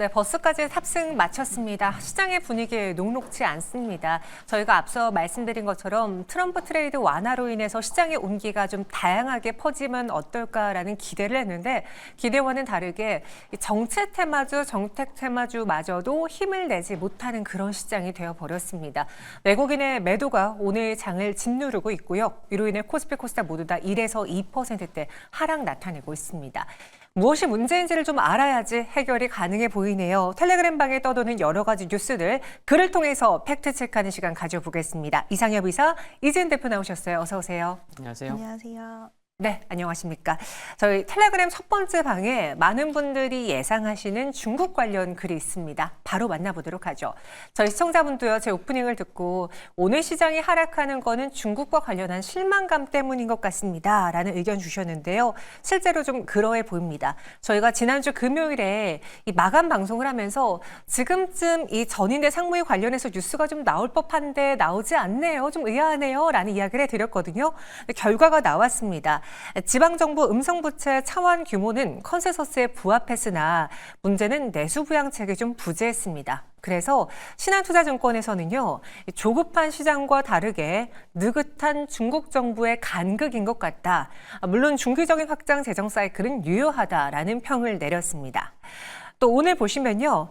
네, 버스까지 탑승 마쳤습니다. 시장의 분위기 녹록지 않습니다. 저희가 앞서 말씀드린 것처럼 트럼프 트레이드 완화로 인해서 시장의 운기가 좀 다양하게 퍼지면 어떨까라는 기대를 했는데 기대와는 다르게 정책 테마주, 정책 테마주마저도 힘을 내지 못하는 그런 시장이 되어버렸습니다. 외국인의 매도가 오늘 장을 짓누르고 있고요. 이로 인해 코스피, 코스닥 모두 다 1에서 2%대 하락 나타내고 있습니다. 무엇이 문제인지를 좀 알아야지 해결이 가능해 보이네요. 텔레그램 방에 떠도는 여러 가지 뉴스들, 글을 통해서 팩트체크하는 시간 가져보겠습니다. 이상엽 이사, 이진 대표 나오셨어요. 어서 오세요. 안녕하세요. 안녕하세요. 네, 안녕하십니까. 저희 텔레그램 첫 번째 방에 많은 분들이 예상하시는 중국 관련 글이 있습니다. 바로 만나보도록 하죠. 저희 시청자분도요, 제 오프닝을 듣고 오늘 시장이 하락하는 거는 중국과 관련한 실망감 때문인 것 같습니다. 라는 의견 주셨는데요. 실제로 좀 그러해 보입니다. 저희가 지난주 금요일에 이 마감 방송을 하면서 지금쯤 이 전인대 상무위 관련해서 뉴스가 좀 나올 법한데 나오지 않네요. 좀 의아하네요. 라는 이야기를 해드렸거든요. 결과가 나왔습니다. 지방정부 음성부채 차환 규모는 컨센서스에 부합했으나 문제는 내수부양책이 좀 부재했습니다. 그래서 신한투자증권에서는요, 조급한 시장과 다르게 느긋한 중국 정부의 간극인 것 같다. 물론 중기적인 확장 재정 사이클은 유효하다라는 평을 내렸습니다. 또 오늘 보시면요,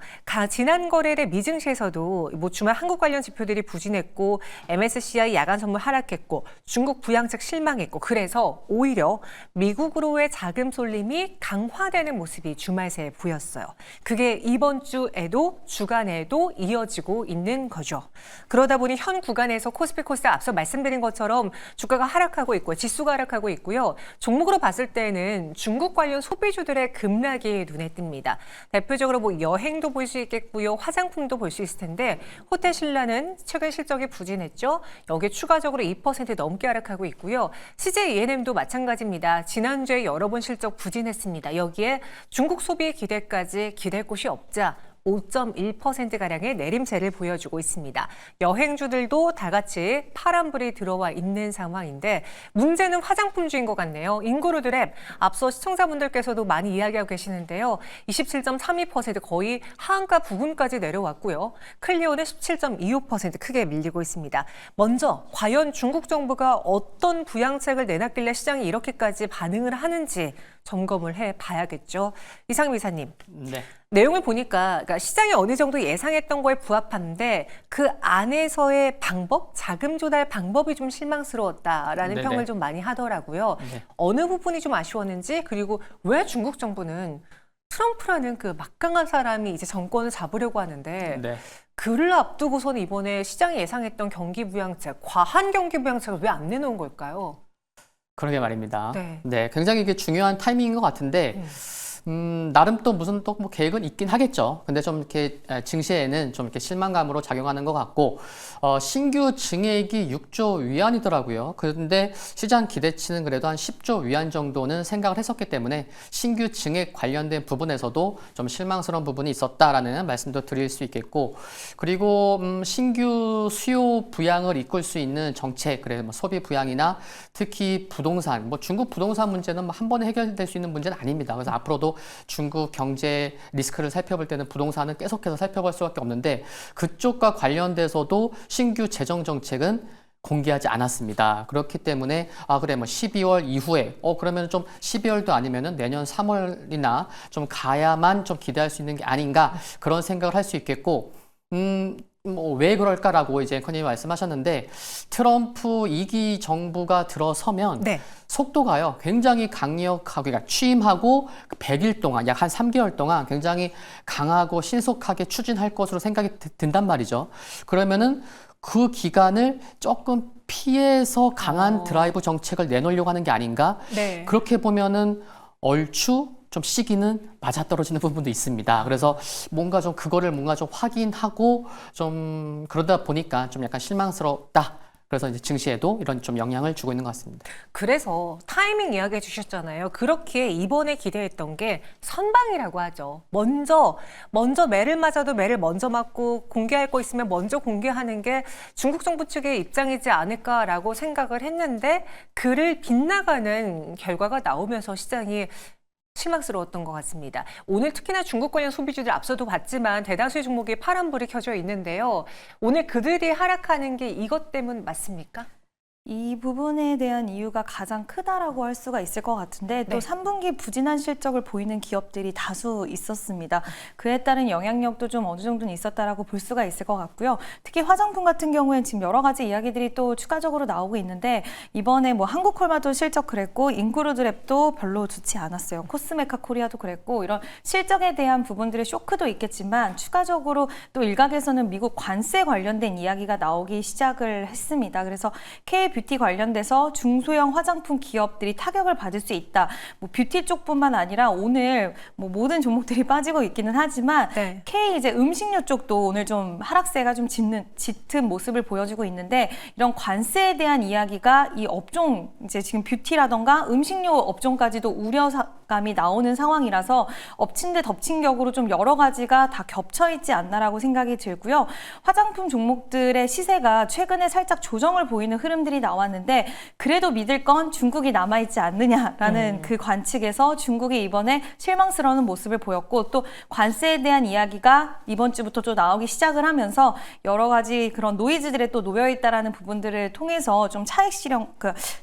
지난 거래일의 미증시에서도 주말 한국 관련 지표들이 부진했고 MSCI 야간 선물 하락했고 중국 부양책 실망했고 그래서 오히려 미국으로의 자금 쏠림이 강화되는 모습이 주말 새에 보였어요. 그게 이번 주에도 주간에도 이어지고 있는 거죠. 그러다 보니 현 구간에서 코스피 코스닥 앞서 말씀드린 것처럼 주가가 하락하고 있고 지수가 하락하고 있고요. 종목으로 봤을 때는 중국 관련 소비주들의 급락이 눈에 띕니다. 대표적으로 여행도 볼 수 있겠고요. 화장품도 볼 수 있을 텐데 호텔 신라는 최근 실적이 부진했죠. 여기에 추가적으로 2% 넘게 하락하고 있고요. CJ E&M도 마찬가지입니다. 지난주에 여러 번 실적 부진했습니다. 여기에 중국 소비 기대까지 기댈 곳이 없자 5.1%가량의 내림세를 보여주고 있습니다. 여행주들도 다 같이 파란불이 들어와 있는 상황인데 문제는 화장품주인 것 같네요. 인구루드랩 앞서 시청자분들께서도 많이 이야기하고 계시는데요. 27.32% 거의 하한가 부근까지 내려왔고요. 클리오는 17.25% 크게 밀리고 있습니다. 먼저 과연 중국 정부가 어떤 부양책을 내놨길래 시장이 이렇게까지 반응을 하는지 점검을 해봐야겠죠. 이상임 이사님. 네. 내용을 보니까 그러니까 시장이 어느 정도 예상했던 거에 부합한데 그 안에서의 방법, 자금 조달 방법이 좀 실망스러웠다라는 네네. 평을 좀 많이 하더라고요. 네. 어느 부분이 좀 아쉬웠는지 그리고 왜 중국 정부는 트럼프라는 그 막강한 사람이 이제 정권을 잡으려고 하는데 네. 그를 앞두고서는 이번에 시장이 예상했던 경기 부양책, 과한 경기 부양책을 왜 안 내놓은 걸까요? 그러게 말입니다. 네. 네, 굉장히 이게 중요한 타이밍인 것 같은데, 나름 또 무슨 또 뭐 계획은 있긴 하겠죠. 근데 좀 이렇게 증시에는 좀 이렇게 실망감으로 작용하는 것 같고, 신규 증액이 6조 위안이더라고요. 그런데 시장 기대치는 그래도 한 10조 위안 정도는 생각을 했었기 때문에 신규 증액 관련된 부분에서도 좀 실망스러운 부분이 있었다라는 말씀도 드릴 수 있겠고, 그리고 신규 수요 부양을 이끌 수 있는 정책, 그래 뭐 소비 부양이나 특히 부동산, 뭐 중국 부동산 문제는 뭐 한 번에 해결될 수 있는 문제는 아닙니다. 그래서 앞으로도 중국 경제 리스크를 살펴볼 때는 부동산은 계속해서 살펴볼 수밖에 없는데 그쪽과 관련돼서도 신규 재정 정책은 공개하지 않았습니다. 그렇기 때문에 그래 뭐 12월 이후에 그러면 좀 12월도 아니면은 내년 3월이나 좀 가야만 좀 기대할 수 있는 게 아닌가 그런 생각을 할 수 있겠고 뭐 왜 그럴까라고 이제 앵커님이 말씀하셨는데 트럼프 2기 정부가 들어서면 네. 속도가요 굉장히 강력하고 그러니까 취임하고 100일 동안 약 한 3개월 동안 굉장히 강하고 신속하게 추진할 것으로 생각이 든단 말이죠. 그러면은 그 기간을 조금 피해서 강한 드라이브 정책을 내놓으려고 하는 게 아닌가? 네. 그렇게 보면은 얼추 좀 시기는 맞아떨어지는 부분도 있습니다. 그래서 뭔가 좀 그거를 뭔가 좀 확인하고 좀 그러다 보니까 좀 약간 실망스럽다. 그래서 이제 증시에도 이런 좀 영향을 주고 있는 것 같습니다. 그래서 타이밍 이야기해 주셨잖아요. 그렇게 이번에 기대했던 게 선방이라고 하죠. 먼저 매를 맞아도 매를 먼저 맞고 공개할 거 있으면 먼저 공개하는 게 중국 정부 측의 입장이지 않을까라고 생각을 했는데 그를 빗나가는 결과가 나오면서 시장이 실망스러웠던 것 같습니다. 오늘 특히나 중국 관련 소비주들 앞서도 봤지만 대다수의 종목에 파란불이 켜져 있는데요. 오늘 그들이 하락하는 게 이것 때문 맞습니까? 이 부분에 대한 이유가 가장 크다라고 할 수가 있을 것 같은데 또 네. 3분기 부진한 실적을 보이는 기업들이 다수 있었습니다. 그에 따른 영향력도 좀 어느 정도는 있었다라고 볼 수가 있을 것 같고요. 특히 화장품 같은 경우에는 지금 여러 가지 이야기들이 또 추가적으로 나오고 있는데 이번에 뭐 한국콜마도 실적 그랬고 인구루드랩도 별로 좋지 않았어요. 코스메카 코리아도 그랬고 이런 실적에 대한 부분들의 쇼크도 있겠지만 추가적으로 또 일각에서는 미국 관세 관련된 이야기가 나오기 시작을 했습니다. 그래서 K뷰티 관련돼서 중소형 화장품 기업들이 타격을 받을 수 있다. 뭐 뷰티 쪽뿐만 아니라 오늘 뭐 모든 종목들이 빠지고 있기는 하지만 네. K 이제 음식료 쪽도 오늘 좀 하락세가 좀 짙은 모습을 보여주고 있는데 이런 관세에 대한 이야기가 이 업종 이제 지금 뷰티라던가 음식료 업종까지도 우려감이 나오는 상황이라서 엎친 데 덮친 격으로 좀 여러 가지가 다 겹쳐 있지 않나라고 생각이 들고요. 화장품 종목들의 시세가 최근에 살짝 조정을 보이는 흐름들이 나왔는데 그래도 믿을 건 중국이 남아있지 않느냐라는 그 관측에서 중국이 이번에 실망스러운 모습을 보였고 또 관세에 대한 이야기가 이번 주부터 좀 나오기 시작을 하면서 여러 가지 그런 노이즈들에 또 놓여있다라는 부분들을 통해서 좀 차익 실현,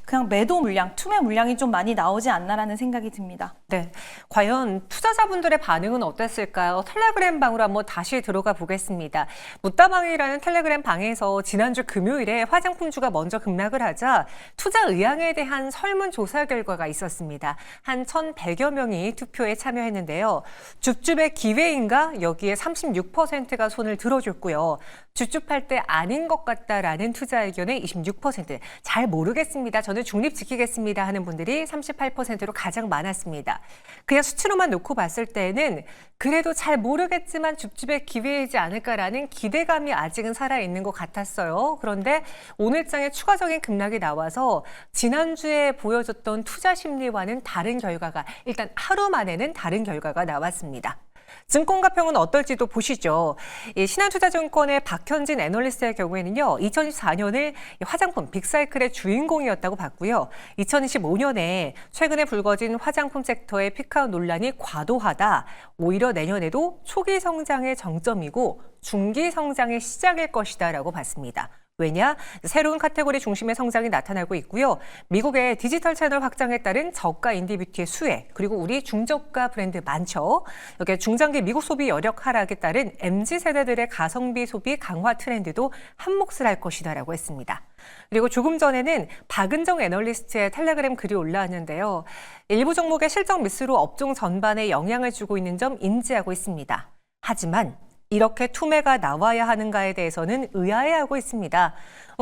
그냥 매도 물량, 투매 물량이 좀 많이 나오지 않나라는 생각이 듭니다. 네, 과연 투자자분들의 반응은 어땠을까요? 텔레그램 방으로 한번 다시 들어가 보겠습니다. 묻다방이라는 텔레그램 방에서 지난주 금요일에 화장품주가 먼저 급락을 하자 투자 의향에 대한 설문조사 결과가 있었습니다. 한 1,100여 명이 투표에 참여했는데요. 줍줍의 기회인가? 여기에 36%가 손을 들어줬고요. 줍줍할 때 아닌 것 같다라는 투자 의견의 26%, 잘 모르겠습니다. 저는 중립 지키겠습니다 하는 분들이 38%로 가장 많았습니다. 그냥 수치로만 놓고 봤을 때는 그래도 잘 모르겠지만 줍줍의 기회이지 않을까라는 기대감이 아직은 살아있는 것 같았어요. 그런데 오늘장에 추가적인 급락이 나와서 지난주에 보여줬던 투자 심리와는 다른 결과가, 일단 하루 만에는 다른 결과가 나왔습니다. 증권가평은 어떨지도 보시죠. 신한투자증권의 박현진 애널리스트의 경우에는요, 2024년을 화장품 빅사이클의 주인공이었다고 봤고요. 2025년에 최근에 불거진 화장품 섹터의 피크아웃 논란이 과도하다. 오히려 내년에도 초기 성장의 정점이고 중기 성장의 시작일 것이다라고 봤습니다. 왜냐? 새로운 카테고리 중심의 성장이 나타나고 있고요. 미국의 디지털 채널 확장에 따른 저가 인디뷰티의 수혜, 그리고 우리 중저가 브랜드 많죠. 여기에 중장기 미국 소비 여력 하락에 따른 MZ세대들의 가성비 소비 강화 트렌드도 한몫을 할 것이다라고 했습니다. 그리고 조금 전에는 박은정 애널리스트의 텔레그램 글이 올라왔는데요. 일부 종목의 실적 미스로 업종 전반에 영향을 주고 있는 점 인지하고 있습니다. 하지만 이렇게 투매가 나와야 하는가에 대해서는 의아해하고 있습니다.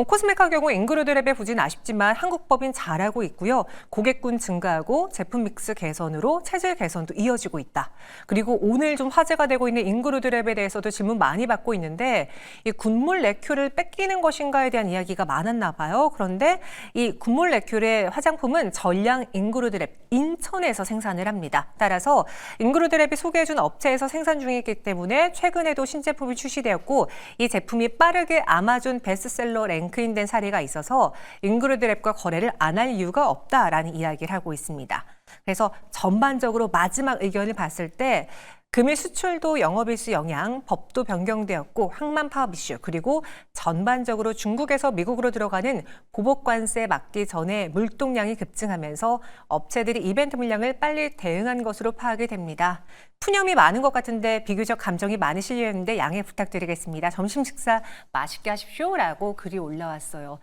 코스메카 경우 인그루드랩의 부진 아쉽지만 한국법인 잘하고 있고요. 고객군 증가하고 제품 믹스 개선으로 체질 개선도 이어지고 있다. 그리고 오늘 좀 화제가 되고 있는 인그루드랩에 대해서도 질문 많이 받고 있는데 이 굿물 레큐를 뺏기는 것인가에 대한 이야기가 많았나 봐요. 그런데 이 굿물 레큐의 화장품은 전량 인그루드랩 인천에서 생산을 합니다. 따라서 인그루드랩이 소개해준 업체에서 생산 중이기 때문에 최근에도 신제품이 출시되었고 이 제품이 빠르게 아마존 베스트셀러 랭크인된 사례가 있어서 인그루드랩과 거래를 안 할 이유가 없다라는 이야기를 하고 있습니다. 그래서 전반적으로 마지막 의견을 봤을 때 금일 수출도 영업일수 영향, 법도 변경되었고 항만 파업 이슈, 그리고 전반적으로 중국에서 미국으로 들어가는 보복관세 막기 전에 물동량이 급증하면서 업체들이 이벤트 물량을 빨리 대응한 것으로 파악이 됩니다. 푸념이 많은 것 같은데 비교적 감정이 많이 실려있는데 양해 부탁드리겠습니다. 점심 식사 맛있게 하십시오라고 글이 올라왔어요.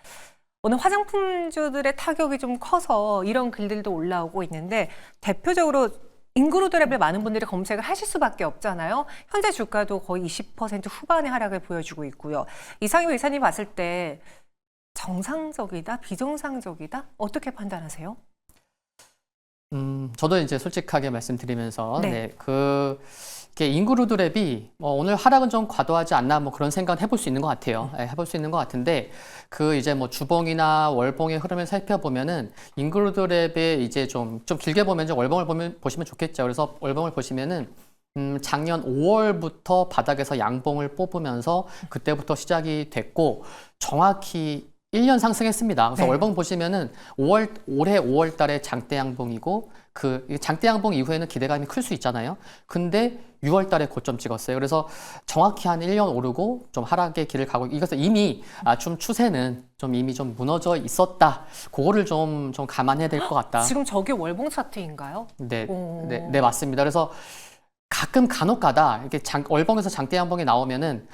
오늘 화장품주들의 타격이 좀 커서 이런 글들도 올라오고 있는데 대표적으로 인그루드랩을 많은 분들이 검색을 하실 수밖에 없잖아요. 현재 주가도 거의 20% 후반의 하락을 보여주고 있고요. 이상희 이사님 봤을 때 정상적이다, 비정상적이다? 어떻게 판단하세요? 저도 이제 솔직하게 말씀드리면서 네. 이게 인그루드랩이 오늘 하락은 좀 과도하지 않나 뭐 그런 생각은 해볼 수 있는 것 같아요. 해볼 수 있는 것 같은데 이제 뭐 주봉이나 월봉의 흐름을 살펴보면은 인그루드랩의 이제 좀 길게 보면 이제 월봉을 보시면 좋겠죠. 그래서 월봉을 보시면은 작년 5월부터 바닥에서 양봉을 뽑으면서 그때부터 시작이 됐고 정확히 1년 상승했습니다. 그래서 네. 월봉 보시면은 올해 5월 달에 장대 양봉이고 그 장대 양봉 이후에는 기대감이 클 수 있잖아요. 근데 6월 달에 고점 찍었어요. 그래서 정확히 한 1년 오르고 좀 하락의 길을 가고 이것은 이미 좀 추세는 좀 이미 좀 무너져 있었다. 그거를 좀 감안해야 될 것 같다. 지금 저게 월봉 차트인가요? 네, 오. 네, 맞습니다. 그래서 가끔 간혹가다 이렇게 월봉에서 장대 양봉이 나오면은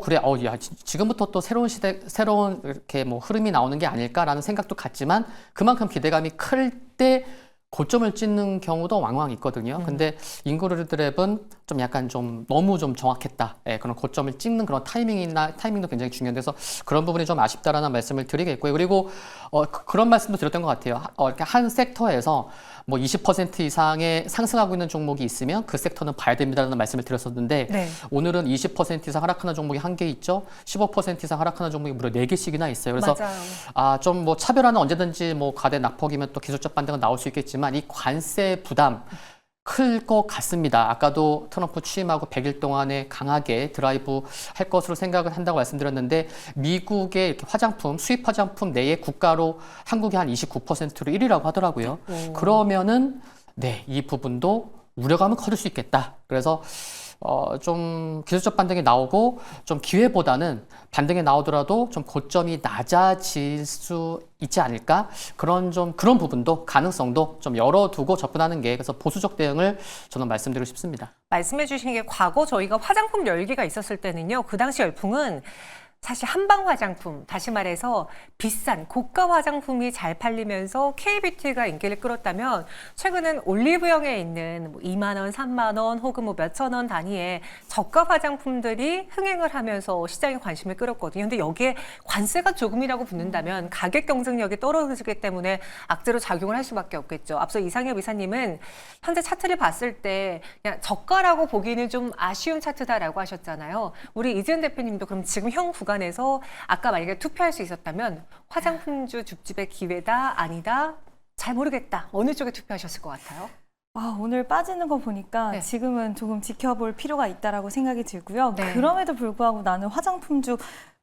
그래 야 지금부터 또 새로운 시대 새로운 이렇게 뭐 흐름이 나오는 게 아닐까라는 생각도 갖지만 그만큼 기대감이 클 때 고점을 찍는 경우도 왕왕 있거든요. 근데 인그루드랩은 좀 약간 좀 너무 좀 정확했다. 예, 그런 고점을 찍는 그런 타이밍도 굉장히 중요한데 그래서 그런 부분이 좀 아쉽다라는 말씀을 드리겠고요. 그리고 그런 말씀도 드렸던 것 같아요. 이렇게 한 섹터에서 뭐 20% 이상의 상승하고 있는 종목이 있으면 그 섹터는 봐야 됩니다라는 말씀을 드렸었는데 네. 오늘은 20% 이상 하락하는 종목이 한 개 있죠. 15% 이상 하락하는 종목이 무려 4개씩이나 있어요. 그래서 맞아요. 좀 뭐 차별화는 언제든지 뭐 가대 낙폭이면 또 기술적 반등은 나올 수 있겠지만 이 관세 부담 클 것 같습니다. 아까도 트럼프 취임하고 100일 동안에 강하게 드라이브 할 것으로 생각을 한다고 말씀드렸는데 미국의 이렇게 화장품, 수입 화장품 내의 국가로 한국이 한 29%로 1위라고 하더라고요. 그러면은 네, 이 부분도 우려감은 커질 수 있겠다. 그래서 좀 기술적 반등이 나오고 좀 기회보다는 반등이 나오더라도 좀 고점이 낮아질 수 있지 않을까? 그런 부분도 가능성도 좀 열어두고 접근하는 게 그래서 보수적 대응을 저는 말씀드리고 싶습니다. 말씀해 주신 게 과거 저희가 화장품 열기가 있었을 때는요. 그 당시 열풍은 사실 한방 화장품, 다시 말해서 비싼 고가 화장품이 잘 팔리면서 K뷰티가 인기를 끌었다면 최근은 올리브영에 있는 뭐 2만 원, 3만 원 혹은 뭐 몇천 원 단위의 저가 화장품들이 흥행을 하면서 시장에 관심을 끌었거든요. 근데 여기에 관세가 조금이라고 붙는다면 가격 경쟁력이 떨어지기 때문에 악재로 작용을 할 수밖에 없겠죠. 앞서 이상엽 이사님은 현재 차트를 봤을 때 그냥 저가라고 보기는 좀 아쉬운 차트다라고 하셨잖아요. 우리 이지은 대표님도 그럼 지금 형 구간에서 아까 만약에 투표할 수 있었다면 화장품주 줍집의 기회다 아니다 잘 모르겠다 어느 쪽에 투표하셨을 것 같아요? 오늘 빠지는 거 보니까 네. 지금은 조금 지켜볼 필요가 있다라고 생각이 들고요. 네. 그럼에도 불구하고 나는 화장품주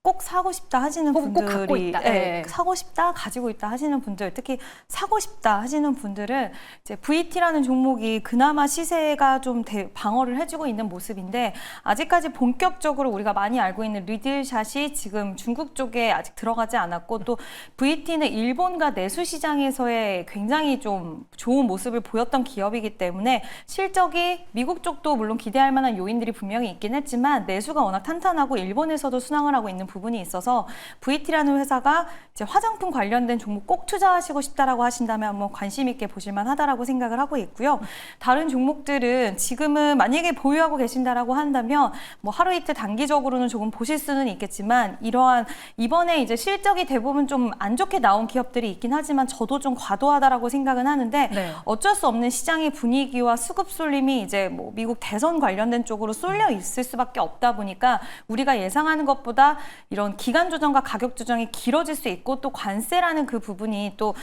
꼭 사고 싶다 하시는 꼭 분들이 갖고 있다. 네. 사고 싶다 가지고 있다 하시는 분들 특히 사고 싶다 하시는 분들은 이제 VT라는 종목이 그나마 시세가 좀 방어를 해주고 있는 모습인데 아직까지 본격적으로 우리가 많이 알고 있는 리들샷이 지금 중국 쪽에 아직 들어가지 않았고 또 VT는 일본과 내수 시장에서의 굉장히 좀 좋은 모습을 보였던 기업이기 때문에 실적이 미국 쪽도 물론 기대할 만한 요인들이 분명히 있긴 했지만 내수가 워낙 탄탄하고 일본에서도 순항을 하고 있는 부분이 있어서 VT라는 회사가 이제 화장품 관련된 종목 꼭 투자하시고 싶다라고 하신다면 한번 관심 있게 보실만 하다라고 생각을 하고 있고요. 다른 종목들은 지금은 만약에 보유하고 계신다라고 한다면 뭐 하루 이틀 단기적으로는 조금 보실 수는 있겠지만 이러한 이번에 이제 실적이 대부분 좀 안 좋게 나온 기업들이 있긴 하지만 저도 좀 과도하다라고 생각은 하는데 네. 어쩔 수 없는 시장의 분위기와 수급 쏠림이 이제 뭐 미국 대선 관련된 쪽으로 쏠려 있을 수밖에 없다 보니까 우리가 예상하는 것보다 이런 기간 조정과 가격 조정이 길어질 수 있고 또 관세라는 그 부분이 또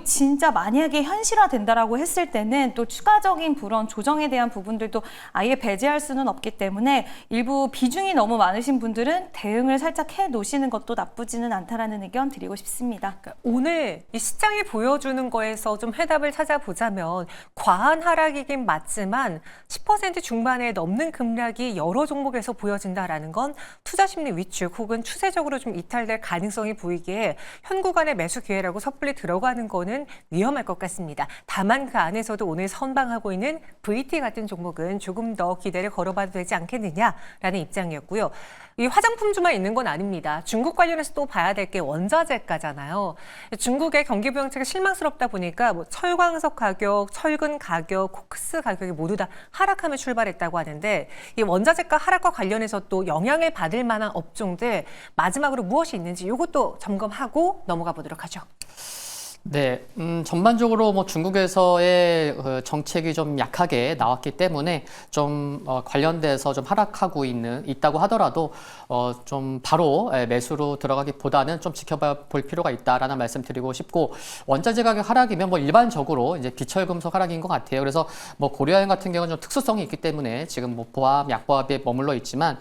진짜 만약에 현실화된다라고 했을 때는 또 추가적인 그런 조정에 대한 부분들도 아예 배제할 수는 없기 때문에 일부 비중이 너무 많으신 분들은 대응을 살짝 해 놓으시는 것도 나쁘지는 않다라는 의견 드리고 싶습니다. 그러니까 오늘 이 시장이 보여주는 거에서 좀 해답을 찾아보자면 과한 하락이긴 맞지만 10% 중반에 넘는 급락이 여러 종목에서 보여진다라는 건 투자 심리 위축 혹은 추세적으로 좀 이탈될 가능성이 보이기에 현 구간의 매수 기회라고 섣불리 들어가는 거는 위험할 것 같습니다. 다만 그 안에서도 오늘 선방하고 있는 VT 같은 종목은 조금 더 기대를 걸어봐도 되지 않겠느냐라는 입장이었고요. 이 화장품주만 있는 건 아닙니다. 중국 관련해서 또 봐야 될 게 원자재가잖아요. 중국의 경기 부양책이 실망스럽다 보니까 뭐 철광석 가격, 철근 가격, 코크스 가격이 모두 다 하락하며 출발했다고 하는데 이 원자재가 하락과 관련해서 또 영향을 받을 만한 업종들 마지막으로 무엇이 있는지 이것도 점검하고 넘어가 보도록 하죠. 네, 전반적으로 뭐 중국에서의 정책이 좀 약하게 나왔기 때문에 좀 관련돼서 좀 하락하고 있다고 하더라도 좀 바로 매수로 들어가기보다는 좀 지켜볼 필요가 있다라는 말씀드리고 싶고 원자재 가격 하락이면 뭐 일반적으로 이제 비철금속 하락인 것 같아요. 그래서 뭐 고려아연 같은 경우는 좀 특수성이 있기 때문에 지금 뭐 보합, 약보합에 머물러 있지만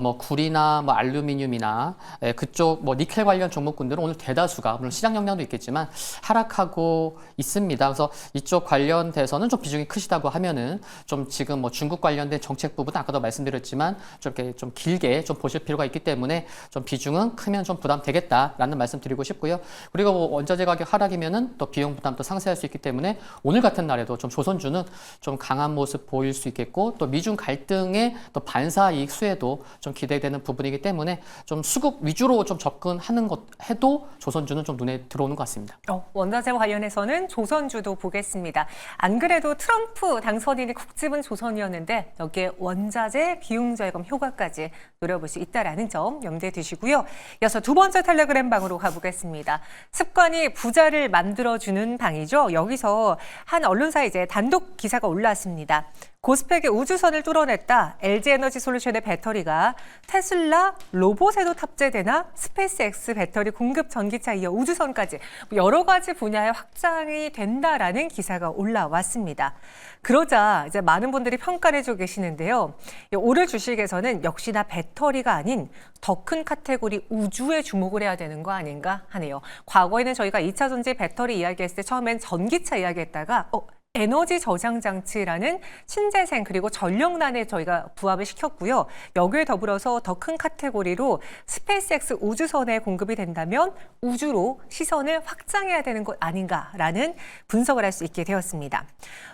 뭐 구리나 뭐 알루미늄이나 그쪽 뭐 니켈 관련 종목군들은 오늘 대다수가 물론 시장 영향도 있겠지만 하락하고 있습니다. 그래서 이쪽 관련돼서는 좀 비중이 크시다고 하면은 좀 지금 뭐 중국 관련된 정책 부분 아까도 말씀드렸지만 좀 이렇게 좀 길게 좀 보실 필요가 있기 때문에 좀 비중은 크면 좀 부담되겠다라는 말씀 드리고 싶고요. 그리고 뭐 원자재 가격 하락이면은 또 비용 부담도 상쇄할 수 있기 때문에 오늘 같은 날에도 좀 조선주는 좀 강한 모습 보일 수 있겠고 또 미중 갈등의 또 반사 이익 수혜도 좀 기대되는 부분이기 때문에 좀 수급 위주로 좀 접근하는 것 해도 조선주는 좀 눈에 들어오는 것 같습니다. 원자재 관련해서는 조선주도 보겠습니다. 안 그래도 트럼프 당선인이 콕 집은 조선이었는데 여기에 원자재 비용 절감 효과까지 노려볼 수 있다는 점 염두에 두시고요. 이어서 두 번째 텔레그램 방으로 가보겠습니다. 습관이 부자를 만들어주는 방이죠. 여기서 한 언론사에 이제 단독 기사가 올라왔습니다. 고스펙의 우주선을 뚫어냈다. LG에너지솔루션의 배터리가 테슬라 로봇에도 탑재되나 스페이스X 배터리 공급 전기차 이어 우주선까지 여러 가지 분야에 확장이 된다라는 기사가 올라왔습니다. 그러자 이제 많은 분들이 평가를 해주고 계시는데요. 오늘 주식에서는 역시나 배터리가 아닌 더 큰 카테고리 우주에 주목을 해야 되는 거 아닌가 하네요. 과거에는 저희가 2차 전지 배터리 이야기했을 때 처음엔 전기차 이야기했다가 에너지 저장 장치라는 신재생 그리고 전력난에 저희가 부합을 시켰고요. 여기에 더불어서 더 큰 카테고리로 스페이스X 우주선에 공급이 된다면 우주로 시선을 확장해야 되는 것 아닌가라는 분석을 할 수 있게 되었습니다.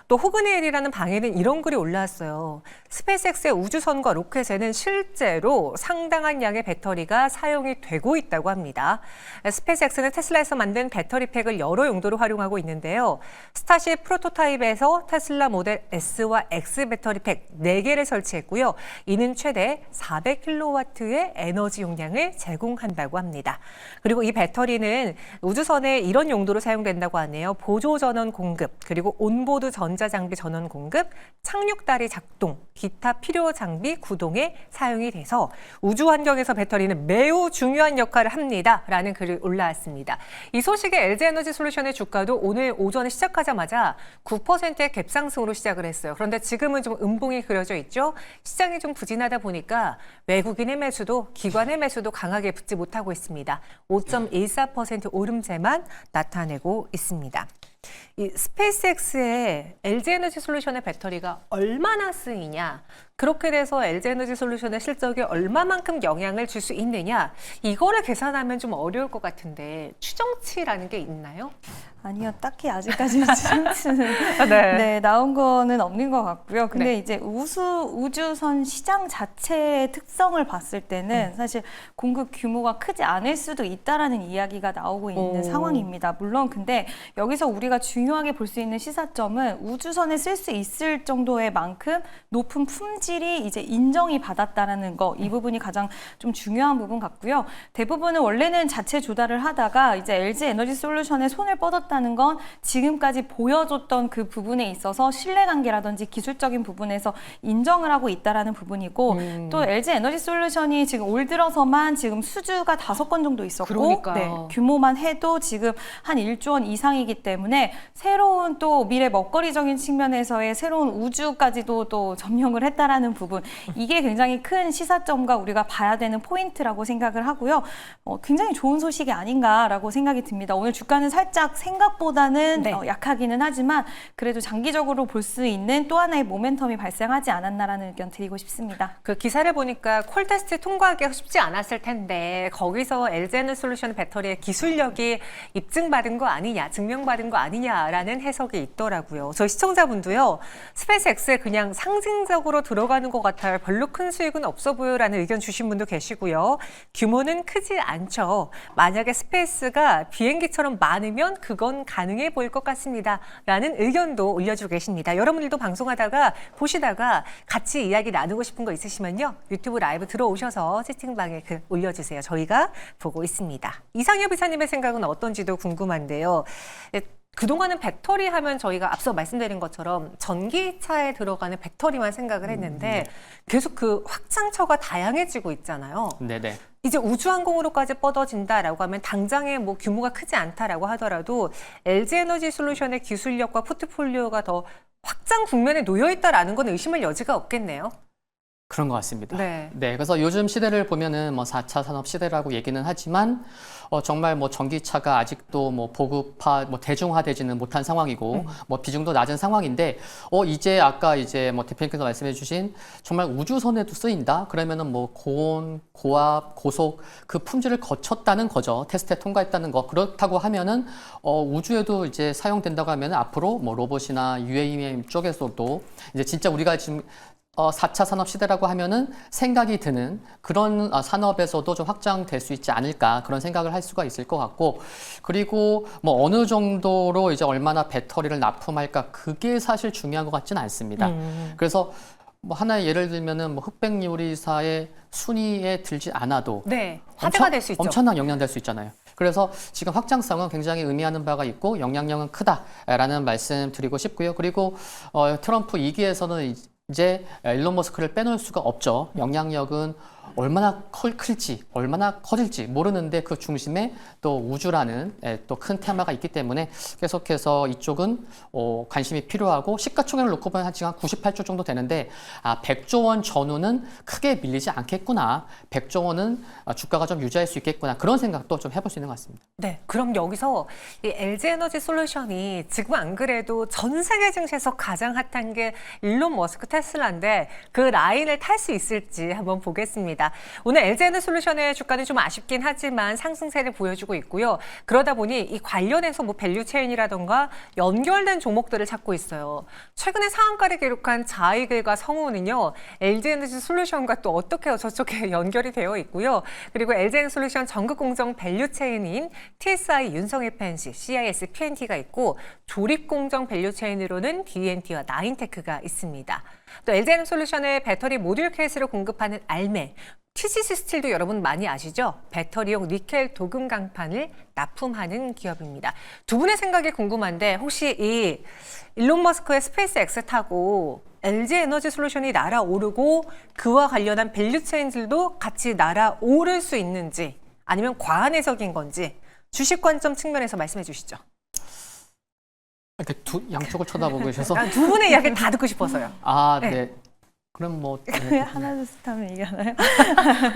또 호그네일이라는 방에는 이런 글이 올라왔어요. 스페이스X의 우주선과 로켓에는 실제로 상당한 양의 배터리가 사용이 되고 있다고 합니다. 스페이스X는 테슬라에서 만든 배터리 팩을 여러 용도로 활용하고 있는데요. 스타쉽 프로토타입에서 테슬라 모델 S와 X 배터리 팩 4개를 설치했고요. 이는 최대 400kW의 에너지 용량을 제공한다고 합니다. 그리고 이 배터리는 우주선에 이런 용도로 사용된다고 하네요. 보조 전원 공급, 그리고 온보드 전자장비 전원 공급, 착륙다리 작동, 기타 필요 장비 구동에 사용이 돼서 우주 환경에서 배터리는 매우 중요한 역할을 합니다라는 글이 올라왔습니다. 이 소식에 LG에너지솔루션의 주가도 오늘 오전에 시작하자마자 9%의 갭상승으로 시작을 했어요. 그런데 지금은 좀 음봉이 그려져 있죠. 시장이 좀 부진하다 보니까 외국인의 매수도 기관의 매수도 강하게 붙지 못하고 있습니다. 5.14% 오름세만 나타내고 있습니다. 이 스페이스X의 LG에너지솔루션의 배터리가 얼마나 쓰이냐, 그렇게 돼서 LG에너지솔루션의 실적에 얼마만큼 영향을 줄 수 있느냐, 이거를 계산하면 좀 어려울 것 같은데 추정치라는 게 있나요? 아니요, 딱히 아직까지 추정치는 네. 나온 거는 없는 것 같고요. 근데 네. 이제 우주선 시장 자체의 특성을 봤을 때는 사실 공급 규모가 크지 않을 수도 있다라는 이야기가 나오고 있는 상황입니다. 물론 근데 여기서 우리가 중요하게 볼 수 있는 시사점은 우주선에 쓸 수 있을 정도의 만큼 높은 품질이 이제 인정이 받았다라는 거, 이 부분이 가장 좀 중요한 부분 같고요. 대부분은 원래는 자체 조달을 하다가 이제 LG에너지솔루션에 손을 뻗었다는 건 지금까지 보여줬던 그 부분에 있어서 신뢰관계라든지 기술적인 부분에서 인정을 하고 있다라는 부분이고, 또 LG에너지솔루션이 지금 올 들어서만 지금 수주가 5건 정도 있었고, 규모만 해도 지금 한 1조 원 이상이기 때문에 새로운 또 미래 먹거리적인 측면에서의 새로운 우주까지도 또 점령을 했다라는 부분, 이게 굉장히 큰 시사점과 우리가 봐야 되는 포인트라고 생각을 하고요. 굉장히 좋은 소식이 아닌가라고 생각이 듭니다. 오늘 주가는 살짝 생각보다는 약하기는 하지만 그래도 장기적으로 볼 수 있는 또 하나의 모멘텀이 발생하지 않았나라는 의견 드리고 싶습니다. 그 기사를 보니까 콜테스트 통과하기가 쉽지 않았을 텐데 거기서 LG에너지솔루션 배터리의 기술력이 입증받은 거 아니냐, 증명받은 거 아니냐라는 해석이 있더라고요. 저희 시청자분도요, 스페이스X에 그냥 상징적으로 들어가는 것 같아요. 별로 큰 수익은 없어 보여라는 의견 주신 분도 계시고요. 규모는 크지 않죠. 만약에 스페이스가 비행기처럼 많으면 그건 가능해 보일 것 같습니다. 라는 의견도 올려주고 계십니다. 여러분들도 방송하다가 보시다가 같이 이야기 나누고 싶은 거 있으시면요, 유튜브 라이브 들어오셔서 채팅방에 글 올려주세요. 저희가 보고 있습니다. 이상엽 이사님의 생각은 어떤지도 궁금한데요. 그동안은 배터리 하면 저희가 앞서 말씀드린 것처럼 전기차에 들어가는 배터리만 생각을 했는데 계속 그 확장처가 다양해지고 있잖아요. 네네. 이제 우주항공으로까지 뻗어진다라고 하면 당장에 뭐 규모가 크지 않다라고 하더라도 LG에너지솔루션의 기술력과 포트폴리오가 더 확장 국면에 놓여 있다라는 건 의심할 여지가 없겠네요. 그런 것 같습니다. 네. 네, 그래서 요즘 시대를 보면은 뭐 4차 산업 시대라고 얘기는 하지만 정말 뭐 전기차가 아직도 뭐 보급화, 뭐 대중화되지는 못한 상황이고 뭐 비중도 낮은 상황인데 이제 아까 이제 뭐 대표님께서 말씀해주신 정말 우주선에도 쓰인다. 그러면은 뭐 고온, 고압, 고속 그 품질을 거쳤다는 거죠. 테스트에 통과했다는 거. 그렇다고 하면은 우주에도 이제 사용된다고 하면은 앞으로 뭐 로봇이나 UAM 쪽에서도 이제 진짜 우리가 지금 4차 산업 시대라고 하면은 생각이 드는 그런 산업에서도 좀 확장될 수 있지 않을까 그런 생각을 할 수가 있을 것 같고 그리고 뭐 어느 정도로 이제 얼마나 배터리를 납품할까 그게 사실 중요한 것 같지는 않습니다. 그래서 뭐 하나의 예를 들면은 뭐 흑백 요리사의 순위에 들지 않아도 네. 화제가 될 수 있죠. 엄청난 영향 될 수 있잖아요. 그래서 지금 확장성은 굉장히 의미하는 바가 있고 영향력은 크다라는 말씀 드리고 싶고요. 그리고 트럼프 2기에서는 이제 일론 머스크를 빼놓을 수가 없죠. 영향력은 얼마나 클지, 얼마나 커질지 모르는데 그 중심에 또 우주라는 또 큰 테마가 있기 때문에 계속해서 이쪽은 관심이 필요하고 시가총액을 놓고 보면 지금 한 98조 정도 되는데 100조 원 전후는 크게 밀리지 않겠구나. 100조 원은 주가가 좀 유지할 수 있겠구나. 그런 생각도 좀 해볼 수 있는 것 같습니다. 네, 그럼 여기서 이 LG에너지 솔루션이 지금 안 그래도 전 세계 증시에서 가장 핫한 게 일론 머스크 테슬라인데 그 라인을 탈 수 있을지 한번 보겠습니다. 오늘 LG에너지 솔루션의 주가는 좀 아쉽긴 하지만 상승세를 보여주고 있고요. 그러다 보니 이 관련해서 뭐 밸류체인이라던가 연결된 종목들을 찾고 있어요. 최근에 상한가를 기록한 자이글과 성우는요. LG에너지 솔루션과 또 어떻게 저쪽에 연결이 되어 있고요. 그리고 LG에너지 솔루션 전국 공정 밸류체인인 TSI 윤성일 펜시, CIS PNT가 있고 조립 공정 밸류체인으로는 DNT와 나인테크가 있습니다. 또 LG에너지 솔루션의 배터리 모듈 케이스를 공급하는 알메, TCC 스틸도 여러분 많이 아시죠? 배터리용 니켈 도금 강판을 납품하는 기업입니다. 두 분의 생각이 궁금한데 혹시 이 일론 머스크의 스페이스 X 타고 LG 에너지 솔루션이 날아오르고 그와 관련한 밸류체인들도 같이 날아오를 수 있는지 아니면 과한 해석인 건지 주식 관점 측면에서 말씀해 주시죠. 이렇게 양쪽을 쳐다보고 계셔서 두 분의 이야기를 다 듣고 싶어서요. 네. 네. 그럼 뭐 하나 둘 셋 하면 이겨나요?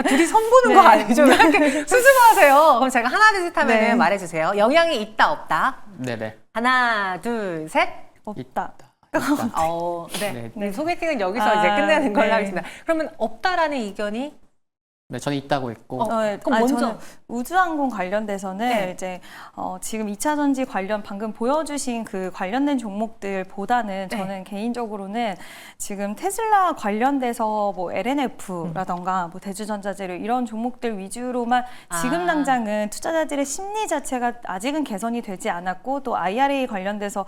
둘이 선보는 거 네. 아니죠? 왜 이렇게 수줍어하세요? 그럼 제가 하나 둘 셋 하면 네. 말해주세요. 영향이 있다 없다. 네네. 하나 둘 셋. 없다. 네. 네. 소개팅은 여기서 이제 끝내는 걸로 네. 하겠습니다. 그러면 없다라는 의견이 네, 저는 있다고 했고 그럼 먼저 저는 우주항공 관련돼서는 네. 이제 지금 2차 전지 관련 방금 보여주신 그 관련된 종목들보다는 네. 저는 개인적으로는 지금 테슬라 관련돼서 뭐 LNF라던가 뭐 대주전자재료 이런 종목들 위주로만 지금 당장은 투자자들의 심리 자체가 아직은 개선이 되지 않았고 또 IRA 관련돼서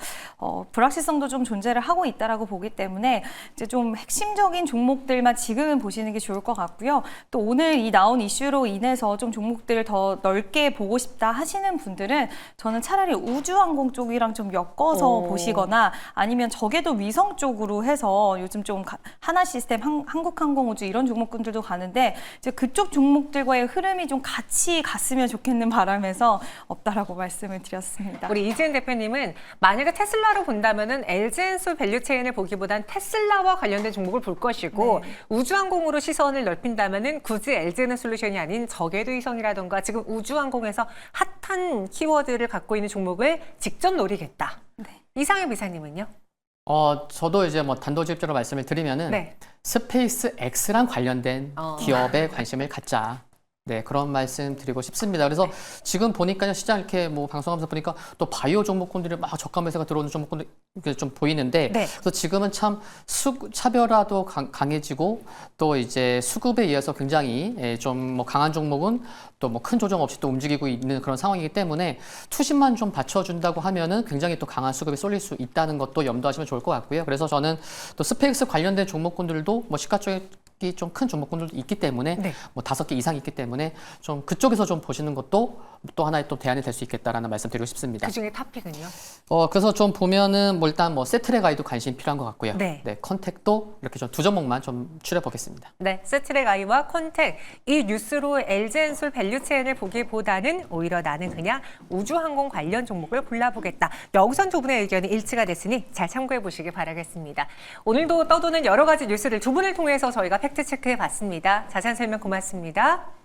불확실성도 좀 존재를 하고 있다라고 보기 때문에 이제 좀 핵심적인 종목들만 지금은 보시는 게 좋을 것 같고요. 또 오늘 이 나온 이슈로 인해서 좀 종목들을 더 넓게 보고 싶다 하시는 분들은 저는 차라리 우주항공 쪽이랑 좀 엮어서 보시거나 아니면 적에도 위성 쪽으로 해서 요즘 좀 하나시스템, 한국항공우주 이런 종목군들도 가는데 이제 그쪽 종목들과의 흐름이 좀 같이 갔으면 좋겠는 바람에서 없다라고 말씀을 드렸습니다. 우리 이지은 대표님은 만약에 테슬라로 본다면은 LG엔솔 밸류체인을 보기보단 테슬라와 관련된 종목을 볼 것이고 네. 우주항공으로 시선을 넓힌다면은 굳이 LG에너지 솔루션이 아닌 적외도 위성이라던가 지금 우주항공에서 핫한 키워드를 갖고 있는 종목을 직접 노리겠다. 네. 이상현 비사님은요? 저도 이제 뭐 단도직입적으로 말씀을 드리면은 네. 스페이스 X랑 관련된 기업에 관심을 갖자. 네, 그런 말씀 드리고 싶습니다. 그래서 지금 보니까요, 시장 이렇게 뭐 방송하면서 보니까 또 바이오 종목군들이 막 저가 매수가 들어오는 종목군들이 좀 보이는데, 네. 그래서 지금은 참 차별화도 강해지고 또 이제 수급에 의해서 굉장히 좀 뭐 강한 종목은 또 뭐 큰 조정 없이 또 움직이고 있는 그런 상황이기 때문에 투심만 좀 받쳐준다고 하면은 굉장히 또 강한 수급이 쏠릴 수 있다는 것도 염두하시면 좋을 것 같고요. 그래서 저는 또 스페이스 관련된 종목군들도 뭐 시가총액이 좀 큰 종목군들도 있기 때문에 네. 뭐 5개 이상 있기 때문에 좀 그쪽에서 좀 보시는 것도 또 하나의 또 대안이 될 수 있겠다라는 말씀 드리고 싶습니다. 그중에 탑픽은요? 그래서 좀 보면은 뭐 일단 뭐 세트랙아이도 관심이 필요한 것 같고요. 네. 컨택도 이렇게 좀 두 종목만 좀 추려 보겠습니다. 네, 세트랙 아이와 컨택 이 뉴스로 LG엔솔 밸류체인을 보기보다는 오히려 나는 그냥 우주항공 관련 종목을 골라보겠다. 여기선 두 분의 의견이 일치가 됐으니 잘 참고해 보시기 바라겠습니다. 오늘도 떠도는 여러 가지 뉴스를 두 분을 통해서 저희가 팩트 팩트 체크해 봤습니다. 자세한 설명 고맙습니다.